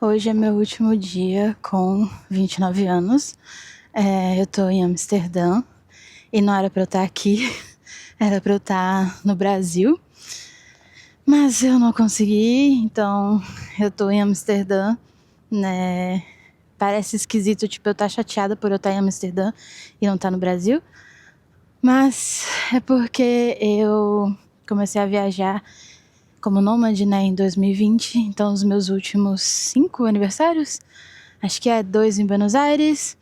Hoje é meu último dia com 29 anos. Eu tô em Amsterdã e não era pra eu estar aqui, era pra eu estar no Brasil. Mas eu não consegui, então eu tô em Amsterdã, né? Parece esquisito, tipo, eu estar chateada por eu estar em Amsterdã e não estar no Brasil. Mas é porque eu comecei a viajar como nômade, né, em 2020. Então os meus últimos 5 aniversários, acho que 2 em Buenos Aires,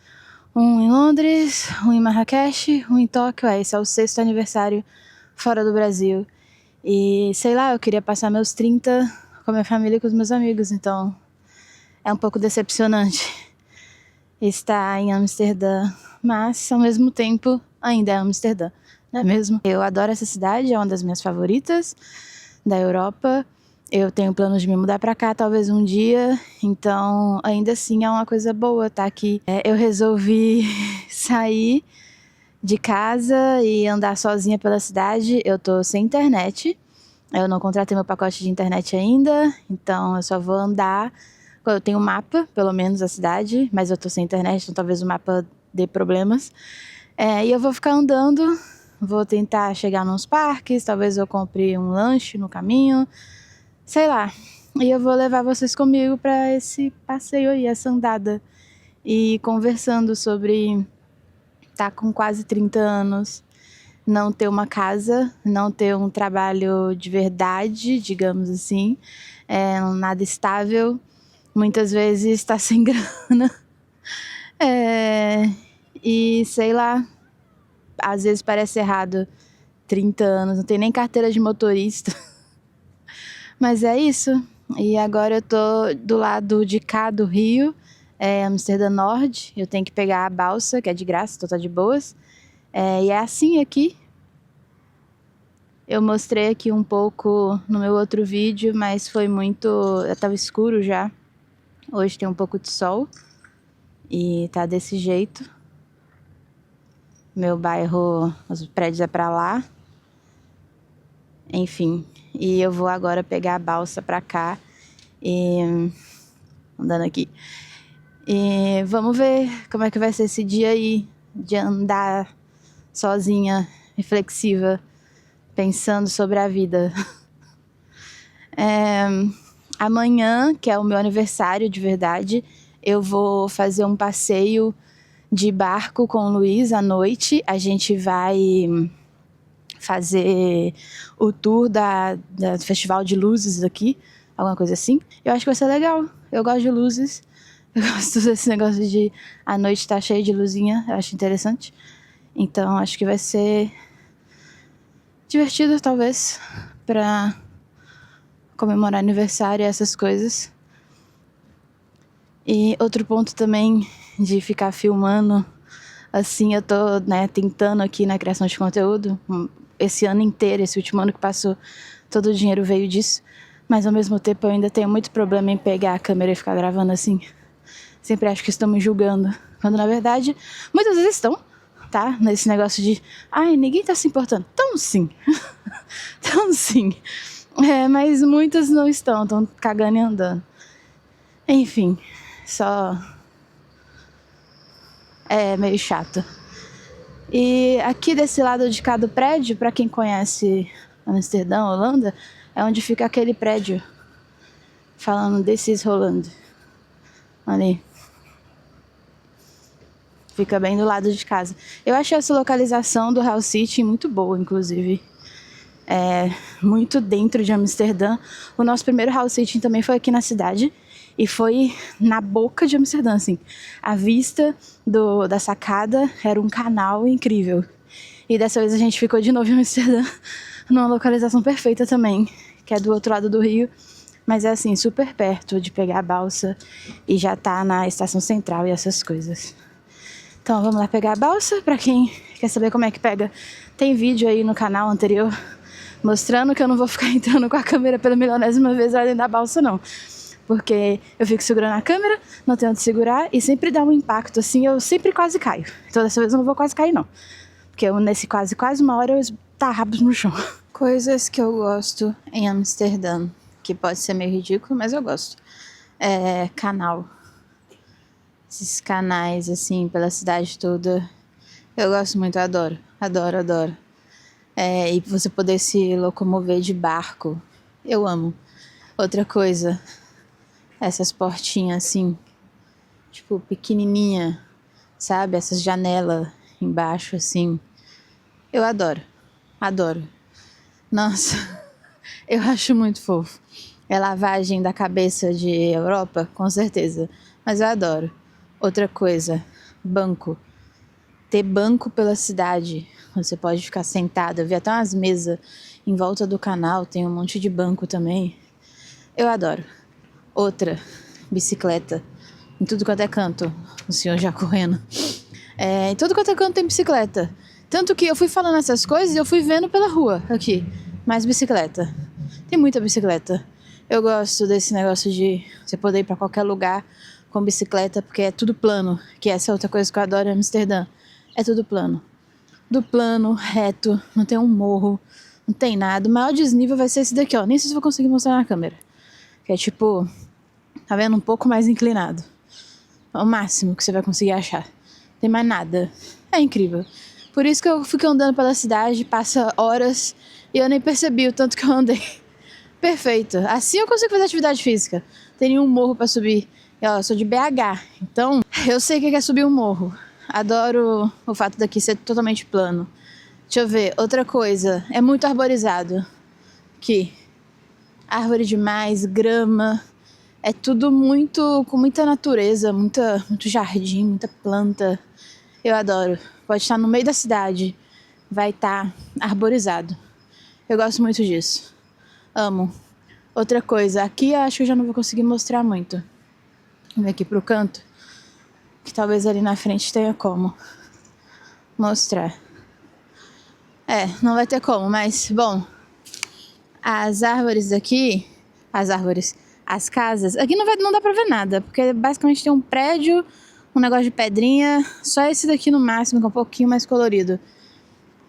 um em Londres, um em Marrakech, um em Tóquio. Esse é o 6º aniversário fora do Brasil. E sei lá, eu queria passar meus 30 com a minha família e com os meus amigos, então é um pouco decepcionante estar em Amsterdã, mas ao mesmo tempo ainda é Amsterdã, não é mesmo? Eu adoro essa cidade, é uma das minhas favoritas da Europa. Eu tenho planos de me mudar pra cá talvez um dia, então ainda assim é uma coisa boa estar aqui. Eu resolvi sair de casa e andar sozinha pela cidade. Eu tô sem internet, eu não contratei meu pacote de internet ainda, então eu só vou andar. Eu tenho um mapa, pelo menos, da cidade, mas eu tô sem internet, então talvez o mapa dê problemas. E eu vou ficar andando, vou tentar chegar nos parques, talvez eu compre um lanche no caminho, sei lá. E eu vou levar vocês comigo para esse passeio aí, essa andada. E conversando sobre estar com quase 30 anos, não ter uma casa, não ter um trabalho de verdade, digamos assim, nada estável, muitas vezes estar sem grana. E sei lá, às vezes parece errado, 30 anos, não tem nem carteira de motorista. Mas é isso. E agora eu tô do lado de cá do Rio, Amsterdã Nord. Eu tenho que pegar a balsa, que é de graça, então tá de boas. E é assim aqui. Eu mostrei aqui um pouco no meu outro vídeo, mas foi muito... tava escuro já. Hoje tem um pouco de sol. E tá desse jeito. Meu bairro, os prédios é pra lá. Enfim, e eu vou agora pegar a balsa pra cá e andando aqui. E vamos ver como é que vai ser esse dia aí de andar sozinha, reflexiva, pensando sobre a vida. Amanhã, que é o meu aniversário de verdade, eu vou fazer um passeio de barco com o Luiz à noite. A gente vai fazer o tour do Festival de Luzes aqui, alguma coisa assim. Eu acho que vai ser legal. Eu gosto de luzes. Eu gosto desse negócio de a noite tá cheia de luzinha. Eu acho interessante. Então acho que vai ser divertido, talvez, pra comemorar aniversário e essas coisas. E outro ponto também de ficar filmando, assim, eu tô, né, tentando aqui na criação de conteúdo. Esse ano inteiro, esse último ano que passou, todo o dinheiro veio disso. Mas ao mesmo tempo eu ainda tenho muito problema em pegar a câmera e ficar gravando assim. Sempre acho que estão me julgando. Quando na verdade, muitas vezes estão, tá? Nesse negócio de, ai, ninguém tá se importando. Tão sim. Tão sim. Mas muitas não estão cagando e andando. Enfim, só é meio chato. E aqui desse lado de cá do prédio, pra quem conhece Amsterdã, Holanda, é onde fica aquele prédio falando This is Holland. Ali. Fica bem do lado de casa. Eu achei essa localização do House City muito boa, inclusive. Muito dentro de Amsterdã. O nosso primeiro house sitting também foi aqui na cidade. E foi na boca de Amsterdã, assim. A vista da sacada era um canal incrível. E dessa vez a gente ficou de novo em Amsterdã, numa localização perfeita também, que é do outro lado do rio. Mas é assim, super perto de pegar a balsa e já tá na estação central e essas coisas. Então vamos lá pegar a balsa. Pra quem quer saber como é que pega, tem vídeo aí no canal anterior mostrando que eu não vou ficar entrando com a câmera pela milionésima vez lá dentro da balsa, não. Porque eu fico segurando a câmera, não tenho onde segurar e sempre dá um impacto assim, eu sempre quase caio. Então dessa vez eu não vou quase cair, não. Porque eu, nesse quase uma hora eu estarrabo no chão. Coisas que eu gosto em Amsterdã, que pode ser meio ridículo, mas eu gosto. canal. Esses canais, assim, pela cidade toda. Eu gosto muito, eu adoro. Adoro, adoro. E você poder se locomover de barco. Eu amo. Outra coisa, essas portinhas assim, tipo, pequenininha, sabe? Essas janelas embaixo, assim. Eu adoro. Adoro. Nossa, eu acho muito fofo. É lavagem da cabeça de Europa, com certeza. Mas eu adoro. Outra coisa, banco. Ter banco pela cidade. Você pode ficar sentado. Eu vi até umas mesas em volta do canal. Tem um monte de banco também. Eu adoro. Outra, bicicleta. Em tudo quanto é canto. O senhor já correndo. Em tudo quanto é canto tem bicicleta. Tanto que eu fui falando essas coisas e eu fui vendo pela rua aqui. Mais bicicleta. Tem muita bicicleta. Eu gosto desse negócio de você poder ir pra qualquer lugar com bicicleta, porque é tudo plano. Que essa é outra coisa que eu adoro em Amsterdã. É tudo plano. Do plano, reto, não tem um morro, não tem nada. O maior desnível vai ser esse daqui, ó. Nem sei se eu vou conseguir mostrar na câmera. Que é tipo, tá vendo? Um pouco mais inclinado. É o máximo que você vai conseguir achar. Não tem mais nada. É incrível. Por isso que eu fico andando pela cidade, passa horas e eu nem percebi o tanto que eu andei. Perfeito. Assim eu consigo fazer atividade física. Não tem nenhum morro pra subir. Eu sou de BH, então eu sei o que é subir um morro. Adoro o fato daqui ser totalmente plano. Deixa eu ver, outra coisa. É muito arborizado. Aqui. Árvore demais, grama. É tudo muito com muita natureza, muito jardim, muita planta. Eu adoro. Pode estar no meio da cidade. Vai estar arborizado. Eu gosto muito disso. Amo. Outra coisa. Aqui eu acho que eu já não vou conseguir mostrar muito. Vem aqui pro canto. Que talvez ali na frente tenha como mostrar. Não vai ter como, mas, bom, as árvores aqui, as casas, aqui não dá pra ver nada, porque basicamente tem um prédio, um negócio de pedrinha, só esse daqui no máximo, que é um pouquinho mais colorido.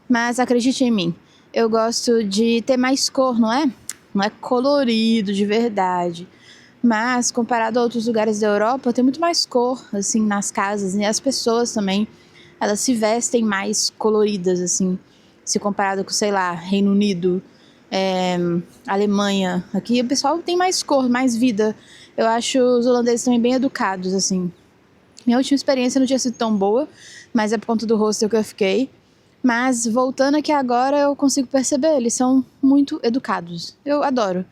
Mas acredite em mim, eu gosto de ter mais cor, não é? Não é colorido de verdade. Mas, comparado a outros lugares da Europa, tem muito mais cor, assim, nas casas. E as pessoas também, elas se vestem mais coloridas, assim, se comparado com, sei lá, Reino Unido, Alemanha. Aqui o pessoal tem mais cor, mais vida. Eu acho os holandeses também bem educados, assim. Minha última experiência não tinha sido tão boa, mas é por conta do hostel que eu fiquei. Mas, voltando aqui agora, eu consigo perceber, eles são muito educados. Eu adoro.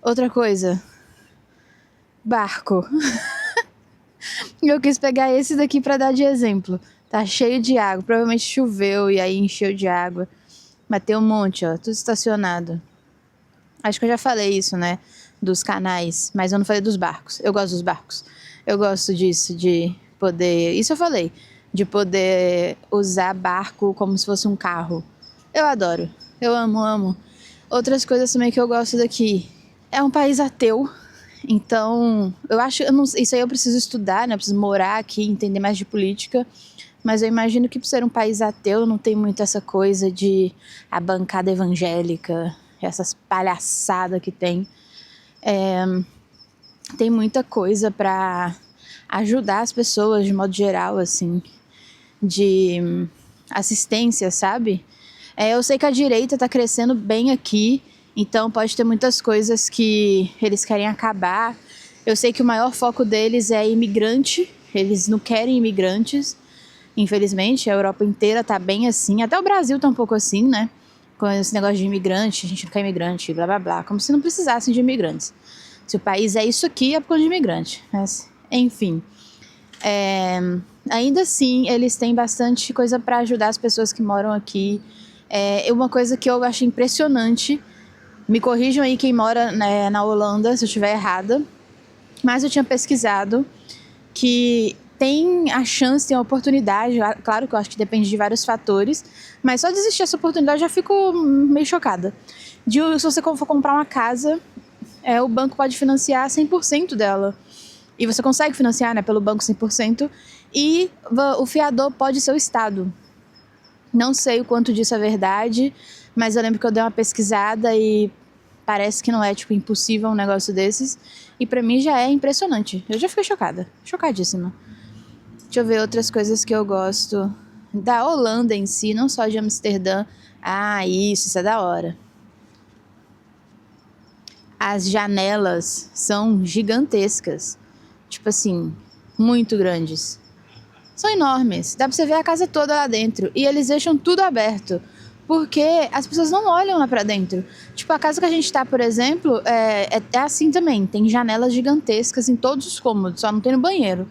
Outra coisa... barco. Eu quis pegar esse daqui pra dar de exemplo. Tá cheio de água, provavelmente choveu e aí encheu de água. Mas tem um monte, ó, tudo estacionado. Acho que eu já falei isso, né, dos canais, mas eu não falei dos barcos. Eu gosto dos barcos. Eu gosto disso, de poder... Isso eu falei, de poder usar barco como se fosse um carro. Eu adoro, eu amo, amo. Outras coisas também que eu gosto daqui. É um país ateu. Então, eu acho, isso aí eu preciso estudar, né? Eu preciso morar aqui, entender mais de política. Mas eu imagino que por ser um país ateu, não tem muito essa coisa de a bancada evangélica, essas palhaçadas que tem. Tem muita coisa para ajudar as pessoas de modo geral, assim, de assistência, sabe? Eu sei que a direita tá crescendo bem aqui, então pode ter muitas coisas que eles querem acabar. Eu sei que o maior foco deles é imigrante, eles não querem imigrantes, infelizmente. A Europa inteira tá bem assim, até o Brasil tá um pouco assim, né? Com esse negócio de imigrante, a gente não quer imigrante, blá blá blá, como se não precisassem de imigrantes. Se o país é isso aqui, é por conta de imigrante. Mas, enfim. Ainda assim, eles têm bastante coisa para ajudar as pessoas que moram aqui. Uma coisa que eu achei impressionante, me corrijam aí quem mora, né, na Holanda, se eu estiver errada, mas eu tinha pesquisado que tem a chance, tem a oportunidade, claro que eu acho que depende de vários fatores, mas só de existir essa oportunidade eu já fico meio chocada. Se você for comprar uma casa, o banco pode financiar 100% dela. E você consegue financiar, né, pelo banco 100%, e o fiador pode ser o Estado. Não sei o quanto disso é verdade, mas eu lembro que eu dei uma pesquisada e parece que não é, tipo, impossível um negócio desses. E pra mim já é impressionante. Eu já fiquei chocada. Chocadíssima. Deixa eu ver outras coisas que eu gosto. Da Holanda em si, não só de Amsterdã. Ah, isso é da hora. As janelas são gigantescas. Tipo assim, muito grandes. São enormes. Dá pra você ver a casa toda lá dentro. E eles deixam tudo aberto. Porque as pessoas não olham lá pra dentro. Tipo, a casa que a gente tá, por exemplo, é assim também. Tem janelas gigantescas em todos os cômodos, só não tem no banheiro.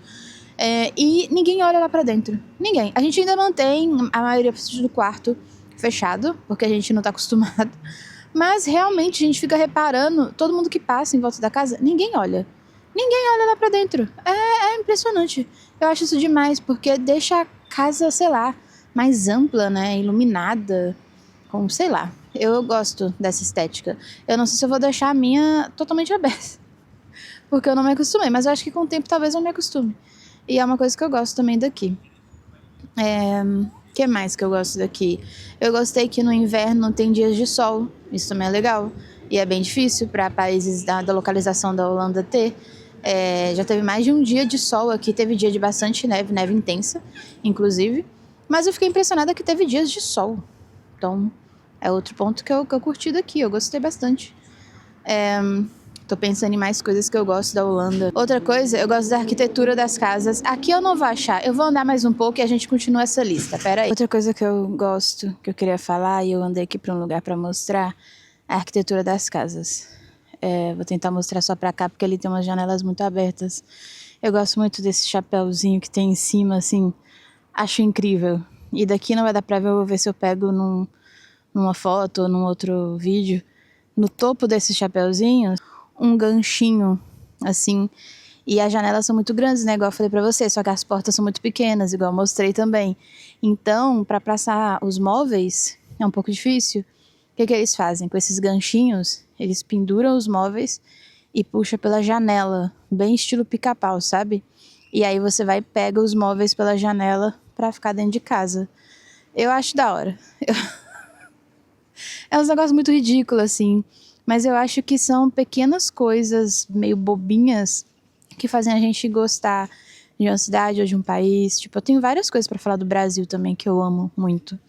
E ninguém olha lá pra dentro. Ninguém. A gente ainda mantém a maioria do quarto fechado, porque a gente não tá acostumado. Mas realmente a gente fica reparando, todo mundo que passa em volta da casa, ninguém olha. Ninguém olha lá pra dentro. É impressionante. Eu acho isso demais, porque deixa a casa, sei lá, mais ampla, né? Iluminada. Com, sei lá, eu gosto dessa estética. Eu não sei se eu vou deixar a minha totalmente aberta, porque eu não me acostumei, mas eu acho que com o tempo talvez eu me acostume. E é uma coisa que eu gosto também daqui. Que mais que eu gosto daqui? Eu gostei que no inverno tem dias de sol, isso também é legal. E é bem difícil para países da localização da Holanda ter. Já teve mais de um dia de sol aqui, teve dia de bastante neve, neve intensa, inclusive. Mas eu fiquei impressionada que teve dias de sol. Então, é outro ponto que eu curti daqui, eu gostei bastante. Tô pensando em mais coisas que eu gosto da Holanda. Outra coisa, eu gosto da arquitetura das casas. Aqui eu não vou achar, eu vou andar mais um pouco e a gente continua essa lista, pera aí. Outra coisa que eu gosto, que eu queria falar, e eu andei aqui pra um lugar pra mostrar, a arquitetura das casas. Vou tentar mostrar só pra cá, porque ele tem umas janelas muito abertas. Eu gosto muito desse chapéuzinho que tem em cima, assim, acho incrível. E daqui não vai dar pra ver, eu vou ver se eu pego numa foto ou num outro vídeo. No topo desse chapéuzinho, um ganchinho, assim. E as janelas são muito grandes, né? Igual eu falei pra você, só que as portas são muito pequenas, igual eu mostrei também. Então, pra passar os móveis, é um pouco difícil. O que eles fazem? Com esses ganchinhos, eles penduram os móveis e puxa pela janela, bem estilo pica-pau, sabe? E aí você vai e pega os móveis pela janela pra ficar dentro de casa. Eu acho da hora. É um negócio muito ridículo, assim. Mas eu acho que são pequenas coisas meio bobinhas que fazem a gente gostar de uma cidade ou de um país. Tipo, eu tenho várias coisas pra falar do Brasil também que eu amo muito.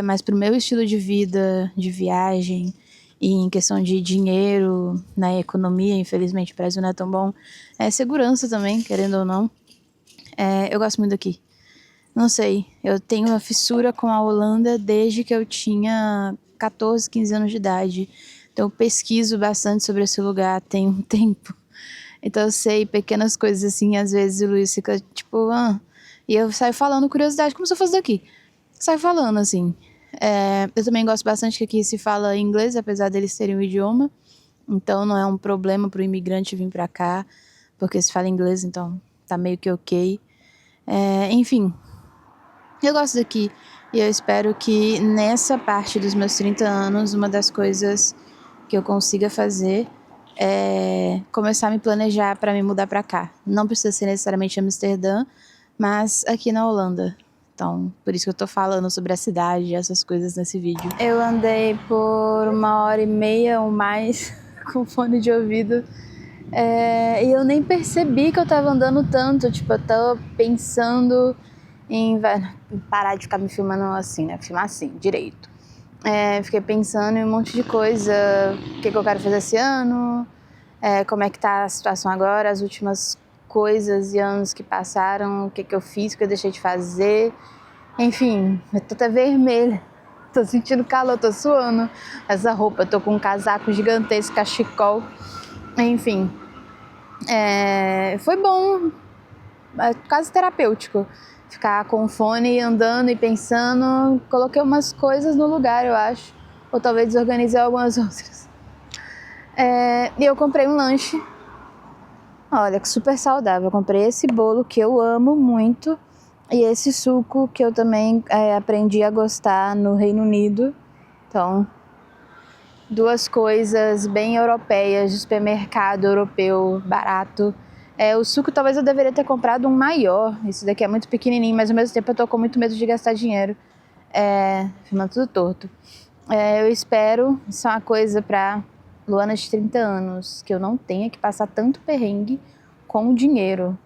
Mas pro meu estilo de vida, de viagem, e em questão de dinheiro, na economia, infelizmente o Brasil não é tão bom. Segurança também, querendo ou não. Eu gosto muito daqui. Não sei, eu tenho uma fissura com a Holanda desde que eu tinha 14, 15 anos de idade. Então eu pesquiso bastante sobre esse lugar tem um tempo. Então eu sei pequenas coisas assim, às vezes o Luiz fica tipo, e eu saio falando curiosidade, como se eu fosse daqui. Saio falando assim. Eu também gosto bastante que aqui se fala inglês, apesar deles terem o idioma. Então não é um problema pro imigrante vir pra cá, porque se fala inglês, então tá meio que ok. Enfim, eu gosto daqui e eu espero que nessa parte dos meus 30 anos, uma das coisas que eu consiga fazer é começar a me planejar para me mudar para cá. Não precisa ser necessariamente Amsterdã, mas aqui na Holanda. Então, por isso que eu tô falando sobre a cidade e essas coisas nesse vídeo. Eu andei por 1h30 ou mais com fone de ouvido. E eu nem percebi que eu tava andando tanto. Tipo, eu tava pensando em parar de ficar me filmando assim, né? Filmar assim, direito. Fiquei pensando em um monte de coisa. O que eu quero fazer esse ano. Como é que tá a situação agora. As últimas coisas e anos que passaram. O que eu fiz, o que eu deixei de fazer. Enfim, eu tô até vermelha. Tô sentindo calor, tô suando. Essa roupa, tô com um casaco gigantesco, cachecol. Enfim. Foi bom. Quase terapêutico. Ficar com o fone, andando e pensando. Coloquei umas coisas no lugar, eu acho. Ou talvez desorganizei algumas outras. E eu comprei um lanche. Olha, que super saudável. Eu comprei esse bolo que eu amo muito. E esse suco que eu também aprendi a gostar no Reino Unido. Então, duas coisas bem europeias, de supermercado europeu, barato. O suco talvez eu deveria ter comprado um maior. Esse daqui é muito pequenininho, mas ao mesmo tempo eu tô com muito medo de gastar dinheiro. Filmando tudo torto. Eu espero, isso é uma coisa pra Luana de 30 anos, que eu não tenha que passar tanto perrengue com o dinheiro.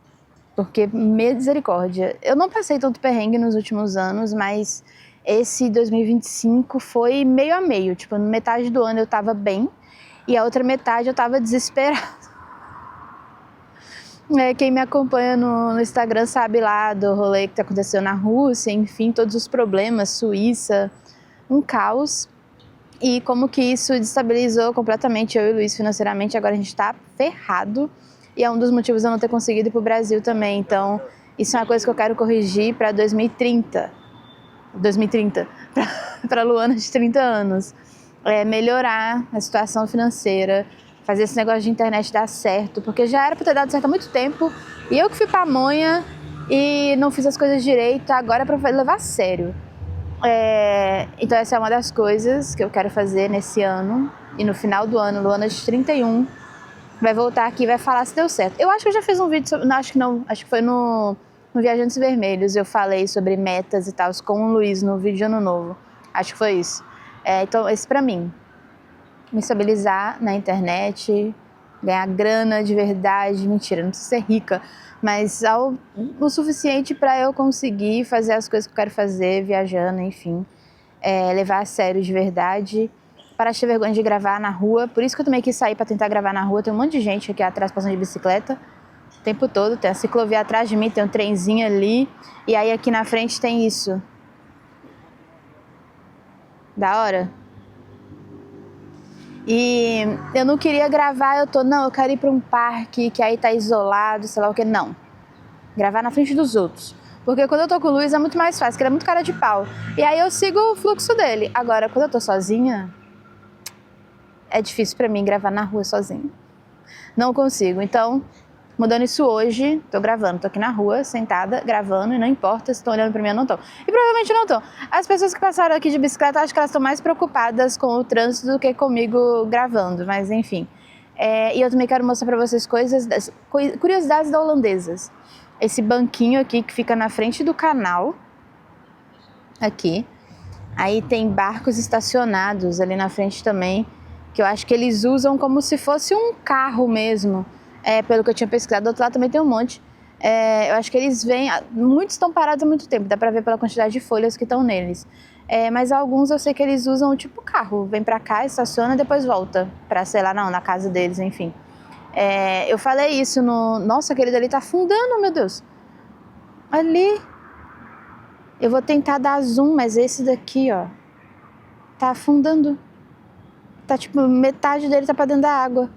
Porque, misericórdia, eu não passei tanto perrengue nos últimos anos, mas esse 2025 foi meio a meio. Tipo, metade do ano eu tava bem e a outra metade eu tava desesperada. Quem me acompanha no Instagram sabe lá do rolê que aconteceu na Rússia, enfim, todos os problemas, Suíça, um caos. E como que isso destabilizou completamente eu e o Luiz financeiramente, agora a gente tá ferrado. E é um dos motivos de eu não ter conseguido ir pro Brasil também. Então, isso é uma coisa que eu quero corrigir para 2030. 2030, para Luana de 30 anos. Melhorar a situação financeira, fazer esse negócio de internet dar certo, porque já era para ter dado certo há muito tempo, e eu que fui pamonha e não fiz as coisas direito, agora é para levar a sério. Então essa é uma das coisas que eu quero fazer nesse ano, e no final do ano, Luana de 31, vai voltar aqui e vai falar se deu certo. Eu acho que eu já fiz um vídeo sobre, não, acho que foi no Viajantes Vermelhos, eu falei sobre metas e tal, com o Luiz no vídeo de Ano Novo, acho que foi isso. Então esse pra mim, me estabilizar na internet, ganhar grana de verdade, mentira, não precisa ser rica, mas o suficiente para eu conseguir fazer as coisas que eu quero fazer, viajando, enfim, levar a sério de verdade, parar de ter vergonha de gravar na rua, por isso que eu também quis sair para tentar gravar na rua, tem um monte de gente aqui atrás passando de bicicleta, o tempo todo, tem a ciclovia atrás de mim, tem um trenzinho ali, e aí aqui na frente tem isso. Da hora? E eu não queria gravar, eu quero ir para um parque que aí tá isolado, sei lá o que, não. Gravar na frente dos outros. Porque quando eu tô com o Luiz é muito mais fácil, porque ele é muito cara de pau. E aí eu sigo o fluxo dele. Agora, quando eu tô sozinha, é difícil pra mim gravar na rua sozinha. Não consigo, então, mudando isso hoje, tô gravando, tô aqui na rua, sentada, gravando, e não importa se estão olhando pra mim ou não estão. E provavelmente não estão. As pessoas que passaram aqui de bicicleta, acho que elas estão mais preocupadas com o trânsito do que comigo gravando, mas enfim. E eu também quero mostrar pra vocês curiosidades da holandesas. Esse banquinho aqui que fica na frente do canal, aqui. Aí tem barcos estacionados ali na frente também, que eu acho que eles usam como se fosse um carro mesmo. Pelo que eu tinha pesquisado, do outro lado também tem um monte. Eu acho que eles vêm, muitos estão parados há muito tempo, dá pra ver pela quantidade de folhas que estão neles. Mas alguns eu sei que eles usam tipo carro, vem pra cá, estaciona e depois volta pra, sei lá, na casa deles, enfim. Eu falei isso Nossa, aquele dali tá afundando, meu Deus. Ali. Eu vou tentar dar zoom, mas esse daqui, ó, tá afundando. Tá tipo, metade dele tá pra dentro da água.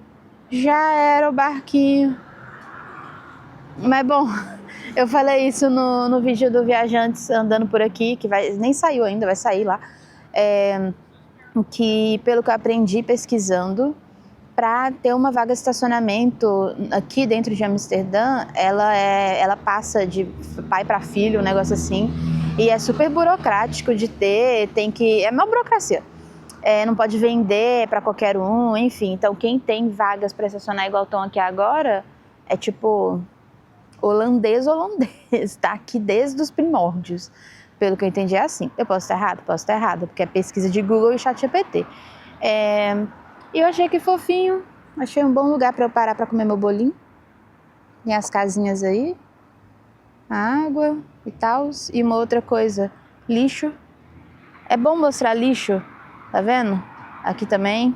Já era o barquinho. Mas bom, eu falei isso no vídeo do Viajantes andando por aqui, que nem saiu ainda, vai sair lá. Que pelo que eu aprendi pesquisando, para ter uma vaga de estacionamento aqui dentro de Amsterdã, ela passa de pai para filho, um negócio assim. E é super burocrático de ter, é uma burocracia. Não pode vender para qualquer um, enfim. Então, quem tem vagas para estacionar igual estão aqui agora, é tipo holandês, tá aqui desde os primórdios. Pelo que eu entendi é assim. Eu posso estar errado? Posso estar errada, porque é pesquisa de Google e ChatGPT. E eu achei que fofinho, achei um bom lugar para eu parar para comer meu bolinho. Tem as casinhas aí, a água e tal. E uma outra coisa, lixo. É bom mostrar lixo. Tá vendo? Aqui também.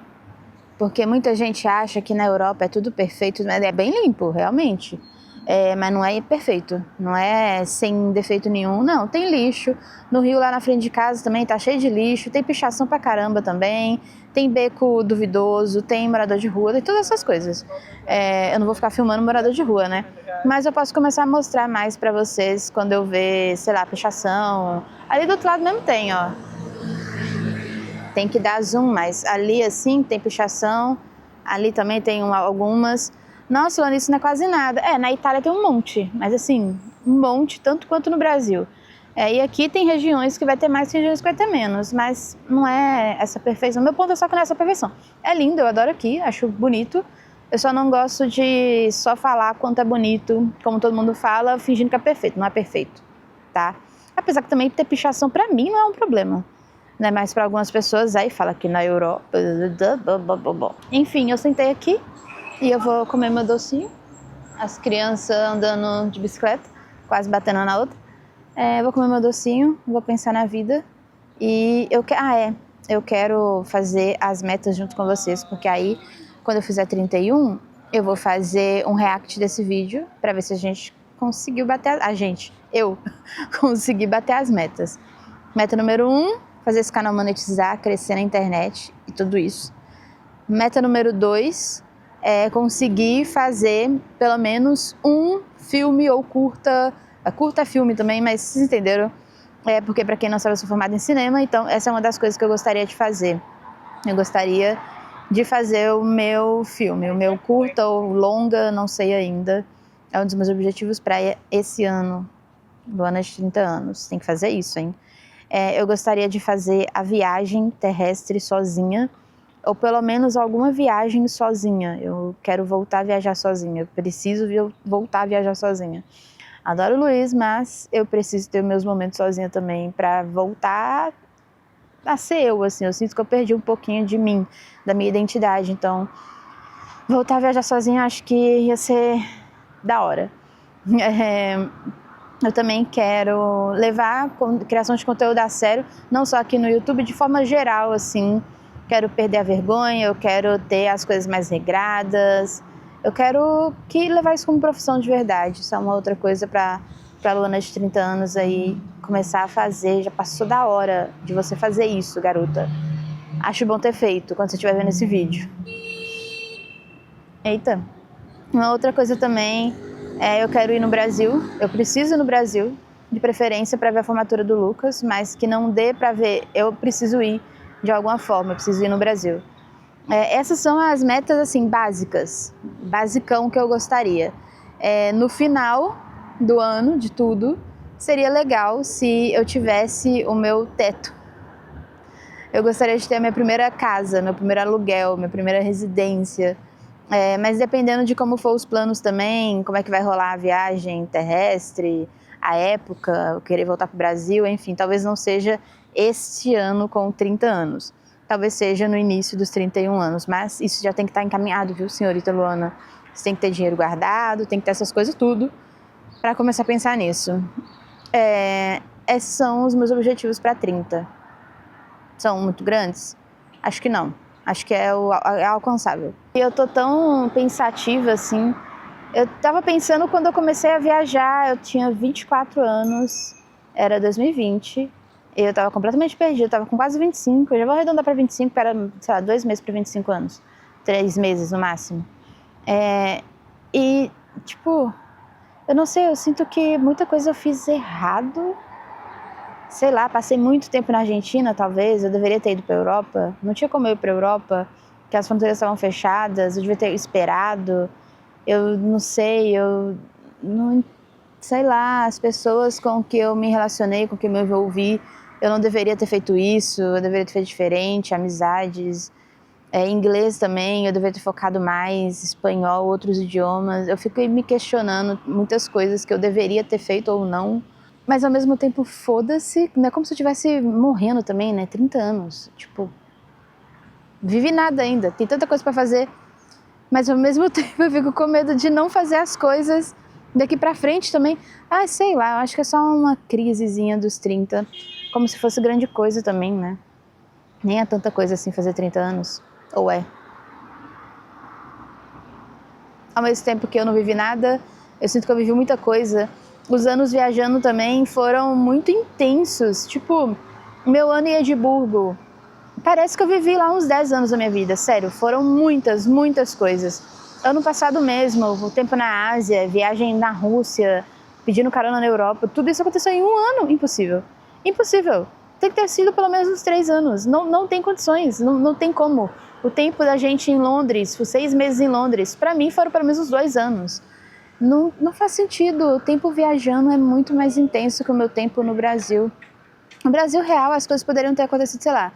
Porque muita gente acha que na Europa é tudo perfeito, mas é bem limpo, realmente. Mas não é perfeito, não é sem defeito nenhum, não. Tem lixo. No Rio, lá na frente de casa também tá cheio de lixo. Tem pichação pra caramba também. Tem beco duvidoso, tem morador de rua, tem todas essas coisas. Eu não vou ficar filmando morador de rua, né? Mas eu posso começar a mostrar mais pra vocês quando eu ver, sei lá, pichação. Ali do outro lado mesmo tem, ó. Tem que dar zoom, mas ali assim tem pichação, ali também tem algumas. Nossa, Luana, isso não é quase nada. Na Itália tem um monte, mas assim, um monte, tanto quanto no Brasil. E aqui tem regiões que vai ter mais, regiões que vai ter menos, mas não é essa perfeição. Meu ponto é só que não é essa perfeição. É lindo, eu adoro aqui, acho bonito. Eu só não gosto de só falar quanto é bonito, como todo mundo fala, fingindo que é perfeito. Não é perfeito, tá? Apesar que também ter pichação pra mim não é um problema. né? Mas para algumas pessoas aí fala que na Europa... Enfim, eu sentei aqui e eu vou comer meu docinho. As crianças andando de bicicleta, quase batendo na outra. Vou comer meu docinho, vou pensar na vida. E eu quero fazer as metas junto com vocês, porque aí, quando eu fizer 31, eu vou fazer um react desse vídeo para ver se a gente conseguiu bater... Eu consegui bater as metas. Meta número 1, fazer esse canal monetizar, crescer na internet e tudo isso. Meta número 2 é conseguir fazer pelo menos um filme ou curta filme também, mas vocês entenderam? Porque para quem não sabe, eu sou formada em cinema, então essa é uma das coisas que eu gostaria de fazer. Eu gostaria de fazer o meu filme, o meu curta ou longa, não sei ainda. É um dos meus objetivos para esse ano, do ano de 30 anos. Tem que fazer isso, hein? Eu gostaria de fazer a viagem terrestre sozinha, ou pelo menos alguma viagem sozinha. Eu quero voltar a viajar sozinha, eu preciso voltar a viajar sozinha. Adoro o Luiz, mas eu preciso ter meus momentos sozinha também para voltar a ser eu, assim. Eu sinto que eu perdi um pouquinho de mim, da minha identidade, então voltar a viajar sozinha acho que ia ser da hora. Eu também quero levar a criação de conteúdo a sério, não só aqui no YouTube, de forma geral, assim. Quero perder a vergonha, eu quero ter as coisas mais regradas. Eu quero levar isso como profissão de verdade. Isso é uma outra coisa para a Luana de 30 anos aí começar a fazer. Já passou da hora de você fazer isso, garota. Acho bom ter feito quando você estiver vendo esse vídeo. Eita. Uma outra coisa também eu quero ir no Brasil. Eu preciso ir no Brasil, de preferência para ver a formatura do Lucas, mas que não dê para ver. Eu preciso ir de alguma forma, eu preciso ir no Brasil. Essas são as metas, assim, basicão que eu gostaria. No final do ano, de tudo, seria legal se eu tivesse o meu teto. Eu gostaria de ter a minha primeira casa, meu primeiro aluguel, minha primeira residência. Mas dependendo de como for os planos também, como é que vai rolar a viagem terrestre, a época, eu querer voltar para o Brasil, enfim, talvez não seja este ano com 30 anos. Talvez seja no início dos 31 anos, mas isso já tem que estar encaminhado, viu, senhorita Luana? Você tem que ter dinheiro guardado, tem que ter essas coisas tudo para começar a pensar nisso. Esses são os meus objetivos para 30. São muito grandes? Acho que não. Acho que é alcançável. E eu tô tão pensativa, assim. Eu tava pensando quando eu comecei a viajar, eu tinha 24 anos, era 2020. Eu tava completamente perdida, eu tava com quase 25, eu já vou arredondar pra 25, era, sei lá, 2 meses pra 25 anos. 3 meses no máximo. E, tipo, eu não sei, eu sinto que muita coisa eu fiz errado. Sei lá, passei muito tempo na Argentina, talvez, eu deveria ter ido pra Europa. Não tinha como eu ir pra Europa, porque as fronteiras estavam fechadas, eu devia ter esperado. Eu não sei, sei lá, as pessoas com que eu me relacionei, com que eu me envolvi, eu não deveria ter feito isso, eu deveria ter feito diferente, amizades, inglês também, eu deveria ter focado mais, espanhol, outros idiomas. Eu fico me questionando muitas coisas que eu deveria ter feito ou não, mas ao mesmo tempo, foda-se, não é como se eu estivesse morrendo também, né, 30 anos, tipo, vivi nada ainda, tem tanta coisa pra fazer, mas ao mesmo tempo eu fico com medo de não fazer as coisas daqui pra frente também. Sei lá, eu acho que é só uma crisezinha dos 30, como se fosse grande coisa também, né? Nem é tanta coisa assim fazer 30 anos, ou é? Ao mesmo tempo que eu não vivi nada, eu sinto que eu vivi muita coisa. Os anos viajando também foram muito intensos, tipo, meu ano em Edimburgo, parece que eu vivi lá uns 10 anos da minha vida, sério, foram muitas, muitas coisas. Ano passado mesmo, o tempo na Ásia, viagem na Rússia, pedindo carona na Europa, tudo isso aconteceu em um ano, impossível. Impossível, tem que ter sido pelo menos uns 3 anos, não tem condições, não tem como. O tempo da gente em Londres, 6 meses em Londres, pra mim foram pelo menos uns 2 anos. Não faz sentido, o tempo viajando é muito mais intenso que o meu tempo no Brasil. No Brasil real, as coisas poderiam ter acontecido, sei lá,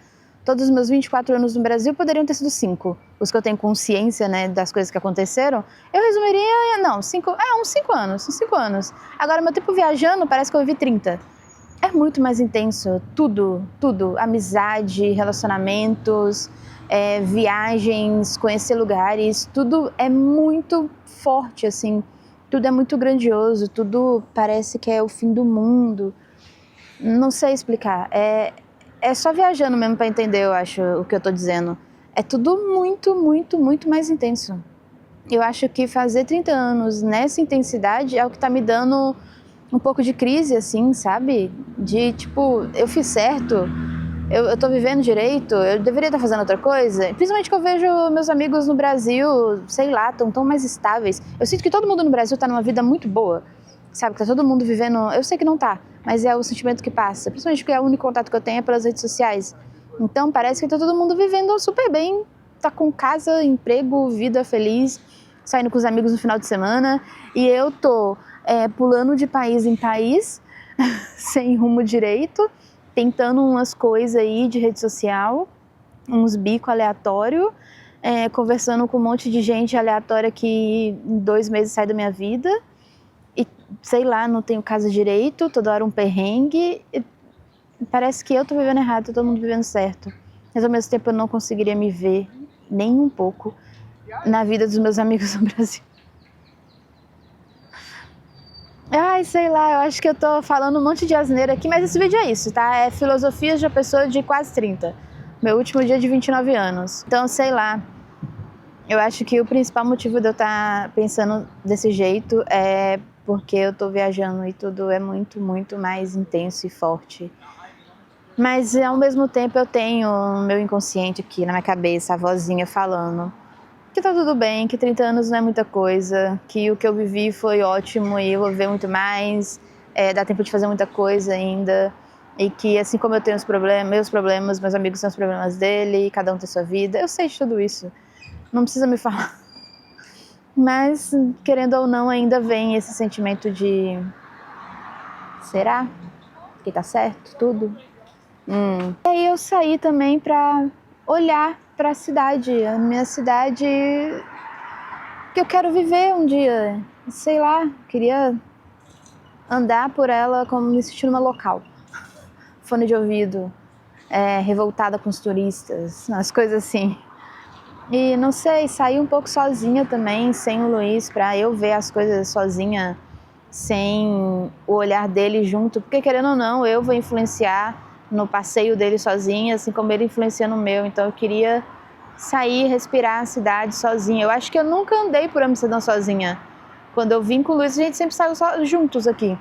todos os meus 24 anos no Brasil poderiam ter sido 5. Os que eu tenho consciência, né, das coisas que aconteceram, eu resumiria, uns 5 anos. Agora, meu tempo viajando, parece que eu vivi 30. é muito mais intenso. Tudo. Amizade, relacionamentos, viagens, conhecer lugares, tudo é muito forte, assim. Tudo é muito grandioso, tudo parece que é o fim do mundo. Não sei explicar. É só viajando mesmo pra entender, eu acho, o que eu tô dizendo. É tudo muito mais intenso. Eu acho que fazer 30 anos nessa intensidade é o que tá me dando um pouco de crise, assim, sabe? De, tipo, eu fiz certo, eu tô vivendo direito, eu deveria estar fazendo outra coisa. Principalmente que eu vejo meus amigos no Brasil, sei lá, tão mais estáveis. Eu sinto que todo mundo no Brasil tá numa vida muito boa, sabe? Que tá todo mundo vivendo... Eu sei que não tá, mas é o sentimento que passa. Principalmente porque o único contato que eu tenho é pelas redes sociais. Então parece que tá todo mundo vivendo super bem, tá com casa, emprego, vida feliz, saindo com os amigos no final de semana. E eu tô pulando de país em país, sem rumo direito, tentando umas coisas aí de rede social, uns bicos aleatórios, conversando com um monte de gente aleatória que em 2 meses sai da minha vida. E, sei lá, não tenho casa direito, toda hora um perrengue. Parece que eu tô vivendo errado, todo mundo vivendo certo. Mas ao mesmo tempo eu não conseguiria me ver nem um pouco na vida dos meus amigos no Brasil. Ai, sei lá, eu acho que eu tô falando um monte de asneira aqui, mas esse vídeo é isso, tá? É filosofias de uma pessoa de quase 30. Meu último dia de 29 anos. Então, sei lá, eu acho que o principal motivo de eu estar pensando desse jeito é porque eu tô viajando e tudo é muito mais intenso e forte. Mas, ao mesmo tempo, eu tenho o meu inconsciente aqui na minha cabeça, a vozinha falando que tá tudo bem, que 30 anos não é muita coisa, que o que eu vivi foi ótimo e eu vou viver muito mais, dá tempo de fazer muita coisa ainda, e que assim como eu tenho meus problemas, meus amigos têm os problemas dele, cada um tem sua vida, eu sei de tudo isso, não precisa me falar. Mas, querendo ou não, ainda vem esse sentimento de... será que tá certo tudo? E aí eu saí também pra olhar pra cidade, a minha cidade que eu quero viver um dia. Sei lá, queria andar por ela como me sentindo uma local. Fone de ouvido, revoltada com os turistas, as coisas assim. E não sei, sair um pouco sozinha também, sem o Luiz, pra eu ver as coisas sozinha, sem o olhar dele junto, porque querendo ou não, eu vou influenciar no passeio dele sozinha, assim como ele influencia no meu. Então eu queria sair, respirar a cidade sozinha. Eu acho que eu nunca andei por Amsterdã sozinha. Quando eu vim com o Luiz, a gente sempre saiu juntos aqui.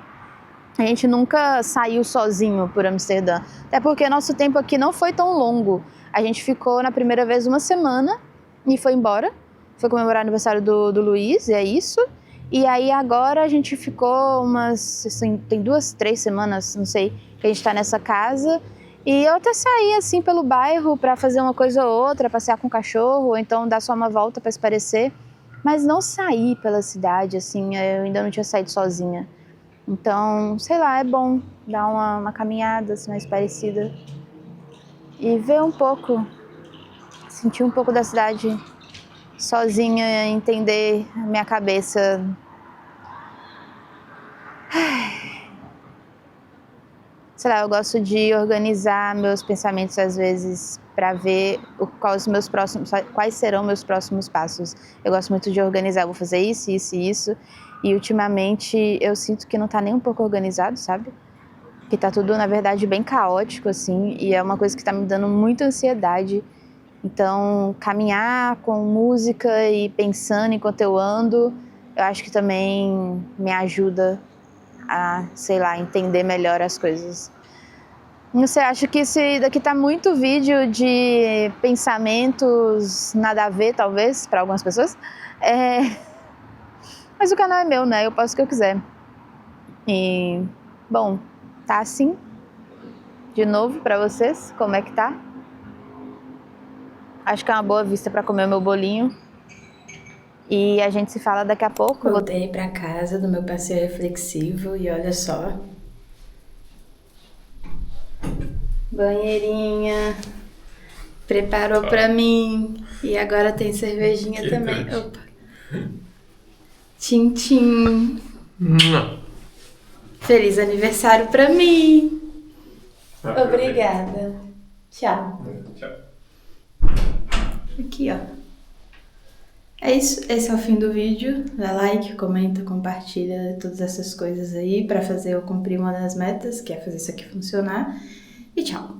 A gente nunca saiu sozinho por Amsterdã. Até porque nosso tempo aqui não foi tão longo. A gente ficou na primeira vez 1 semana e foi embora. Foi comemorar o aniversário do Luiz, e é isso. E aí agora a gente ficou assim, tem 2, 3 semanas, não sei, que a gente tá nessa casa. E eu até saí assim pelo bairro pra fazer uma coisa ou outra, passear com o cachorro, ou então dar só uma volta pra espairecer. Mas não sair pela cidade, assim, eu ainda não tinha saído sozinha. Então, sei lá, é bom dar uma caminhada assim, mais parecida. E ver um pouco, sentir um pouco da cidade sozinha, entender a minha cabeça. Sei lá, eu gosto de organizar meus pensamentos às vezes para ver quais serão meus próximos passos. Eu gosto muito de organizar, eu vou fazer isso, isso e isso. E ultimamente eu sinto que não tá nem um pouco organizado, sabe? Que tá tudo, na verdade, bem caótico, assim, e é uma coisa que tá me dando muita ansiedade. Então, caminhar com música e pensando enquanto eu ando, eu acho que também me ajuda a, sei lá, entender melhor as coisas. Não sei, acho que esse daqui tá muito vídeo de pensamentos nada a ver, talvez, para algumas pessoas. Mas o canal é meu, né? Eu posso o que eu quiser. E, bom, tá assim. De novo para vocês, como é que tá? Acho que é uma boa vista para comer o meu bolinho. E a gente se fala daqui a pouco. Voltei pra casa do meu passeio reflexivo e olha só. Banheirinha. Preparou pra mim. E agora tem cervejinha também. Opa. Tchim, tchim. Feliz aniversário pra mim. Obrigada. Tchau. Tchau. Aqui, ó. É isso, esse é o fim do vídeo. Dá like, comenta, compartilha todas essas coisas aí pra fazer eu cumprir uma das metas, que é fazer isso aqui funcionar. E tchau.